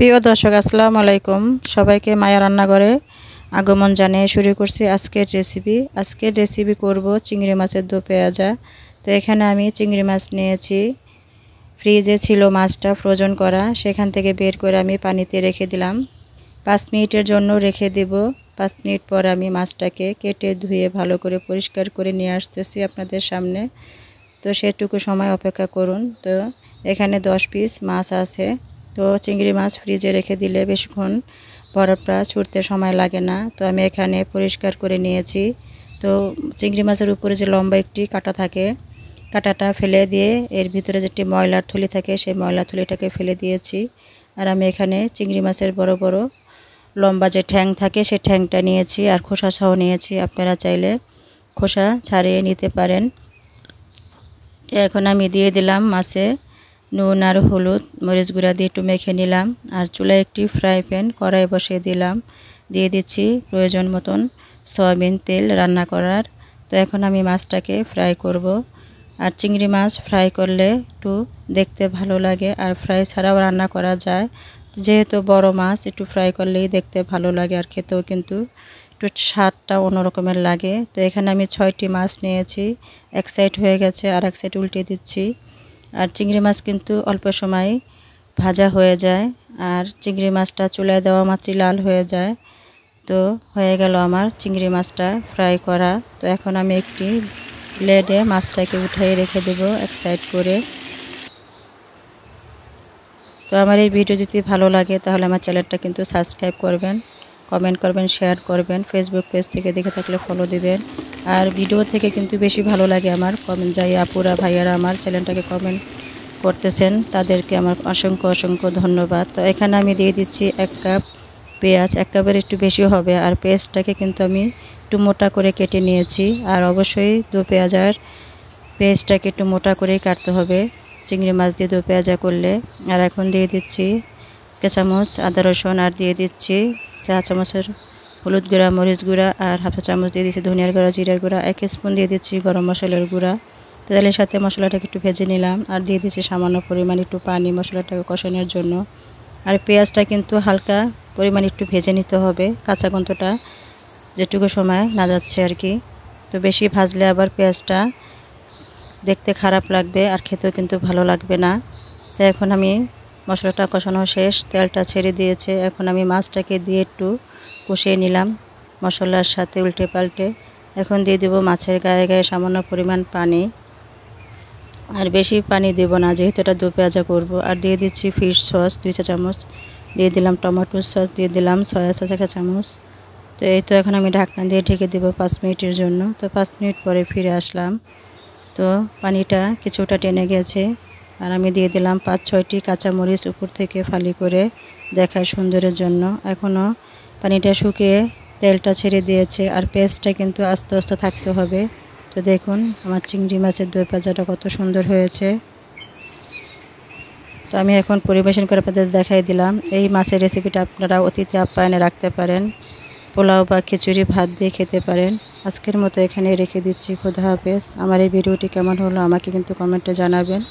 প্রিয় দর্শক আসসালামু আলাইকুম। সবাইকে মায়া রান্নাঘরে আগমন জানিয়ে শুরু করছি আজকের রেসিপি করব চিংড়ি মাছের দো পেঁয়াজা। তো এখানে আমি চিংড়ি মাছ নিয়েছি। ফ্রিজে ছিল মাছটা ফ্রোজেন করা, সেখান থেকে বের করে আমি পানিতে রেখে দিলাম। 5 মিনিটের জন্য রেখে দেব। 5 মিনিট পর আমি মাছটাকে কেটে ধুয়ে ভালো করে পরিষ্কার করে নিয়ে আসতেছি আপনাদের সামনে। তো সেটুকু সময় অপেক্ষা করুন। তো এখানে 10 পিস মাছ আছে। তো চিংড়ি মাছ ফ্রিজে রেখে দিলে বেশিক্ষণ বরফটা ছুটতে সময় লাগে না। তো আমি এখানে পরিষ্কার করে নিয়েছি। তো চিংড়ি মাছের উপরে যে লম্বা একটি কাঁটা থাকে, কাঁটাটা ফেলে দিয়ে এর ভিতরে যেটি ময়লার থলি থাকে সেই ময়লার থলিটাকে ফেলে দিয়েছি। আর আমি এখানে চিংড়ি মাছের বড় বড় লম্বা যে ঠ্যাং থাকে সেই ঠ্যাংটা নিয়েছি, আর খোসা সহ নিয়েছি। আপনারা চাইলে খোসা ছাড়িয়ে নিতে পারেন। এখন আমি দিয়ে দিলাম মাছে নুন আর হলুদ, মরিচ গুঁড়া দিয়ে একটু মেখে নিলাম। আর চুলায় একটি ফ্রাই প্যান কড়াই বসিয়ে দিলাম। দিয়ে দিচ্ছি প্রয়োজন মতন সয়াবিন তেল রান্না করার। তো এখন আমি মাছটাকে ফ্রাই করব। আর চিংড়ি মাছ ফ্রাই করলে একটু দেখতে ভালো লাগে, আর ফ্রাই ছাড়াও রান্না করা যায়। যেহেতু বড় মাছ, একটু ফ্রাই করলেই দেখতে ভালো লাগে, আর খেতেও কিন্তু একটু স্বাদটা অন্যরকমের লাগে। তো এখানে আমি 6টি মাছ নিয়েছি। এক সাইড হয়ে গেছে, আর এক সাইড উল্টে দিচ্ছি। আর চিংড়ি মাছ কিন্তু অল্প সময় ভাজা হয়ে যায়, আর চিংড়ি মাছটা চুলায় দেওয়া মাত্রই লাল হয়ে যায়। তো হয়ে গেল আমার চিংড়ি মাছটা ফ্রাই করা। তো এখন আমি একটি প্লেটে মাছটাকে উঠিয়ে রেখে দেব এক সাইড করে। তো আমার এই ভিডিও যদি ভালো লাগে তাহলে আমার চ্যানেলটা কিন্তু সাবস্ক্রাইব করবেন, কমেন্ট করবেন, শেয়ার করবেন। ফেসবুক পেজ থেকে দেখে থাকলে ফলো দিবেন। আর ভিডিও থেকে কিন্তু বেশি ভালো লাগে আমার কমেন্ট, যাই আপুরা ভাইয়ারা আমার চ্যানেলটাকে কমেন্ট করতেছেন তাদেরকে আমার অসংখ্য ধন্যবাদ। তো এখানে আমি দিয়ে দিচ্ছি 1 কাপ পেঁয়াজ। 1 কাপের একটু বেশি হবে। আর পেঁয়াজটাকে কিন্তু আমি একটু মোটা করে কেটে নিয়েছি। আর অবশ্যই দো পেঁয়াজার পেঁয়াজটাকে একটু মোটা করেই কাটতে হবে চিংড়ি মাছ দিয়ে দো পেঁয়াজা করলে। আর এখন দিয়ে দিচ্ছি 1 চামচ আদা রসুন, আর দিয়ে দিচ্ছি 4 চামচের হলুদ গুঁড়া, মরিচ গুঁড়া, আর হাফ চামচ দিয়ে দিচ্ছি ধনিয়ার গুঁড়া, জিরার গুঁড়া, 1 স্পুন দিয়ে দিচ্ছি গরম মশলার গুঁড়া। তেলের সাথে মশলাটাকে একটু ভেজে নিলাম। আর দিয়ে দিচ্ছি সামান্য পরিমাণ একটু পানি মশলাটাকে কষানোর জন্য। আর পেঁয়াজটা কিন্তু হালকা পরিমাণ একটু ভেজে নিতে হবে, কাঁচা গন্ধটা যেটুকু সময় না যাচ্ছে আর কি। তো বেশি ভাজলে আবার পেঁয়াজটা দেখতে খারাপ লাগবে, আর খেতেও কিন্তু ভালো লাগবে না। তো এখন আমি মশলাটা কষানো শেষ, তেলটা ছেড়ে দিয়েছে। এখন আমি মাছটাকে দিয়ে একটু কষিয়ে নিলাম মশলার সাথে উল্টে পাল্টে। এখন দিয়ে দেব মাছের গায়ে গায়ে সামান্য পরিমাণ পানি, আর বেশি পানি দেব না যেহেতু এটা দো পেঁয়াজা করব। আর দিয়ে দিচ্ছি ফিশ সস 2 চা চামচ, দিয়ে দিলাম টমেটো সস, দিয়ে দিলাম সয়া সস 1 চামচ। তো এই তো এখন আমি ঢাকনা দিয়ে ঢেকে দেব 5 মিনিটের জন্য। তো 5 মিনিট পরে ফিরে আসলাম। তো পানিটা কিছুটা টেনে গেছে। আর আমি দিয়ে দিলাম 5-6টি কাঁচামরিচ উপর থেকে ফালি করে দেখার সুন্দরের জন্য। এখনও পানিটা শুকিয়ে তেলটা ছেড়ে দিয়েছে, আর পেঁয়াজটা কিন্তু আস্তে আস্তে থাকতে হবে। তো দেখুন আমার চিংড়ি মাছের দই ভাজাটা কত সুন্দর হয়েছে। তো আমি এখন পরিবেশন করে আপনাদের দেখাই দিলাম। এই মাছের রেসিপিটা আপনারা অতিথি আপ্যায়নে রাখতে পারেন, পোলাও বা খিচুড়ি ভাত দিয়ে খেতে পারেন। আজকের মতো এখানে রেখে দিচ্ছি। খোদা হাফেজ। আমার এই ভিডিওটি কেমন হলো আমাকে কিন্তু কমেন্টে জানাবেন।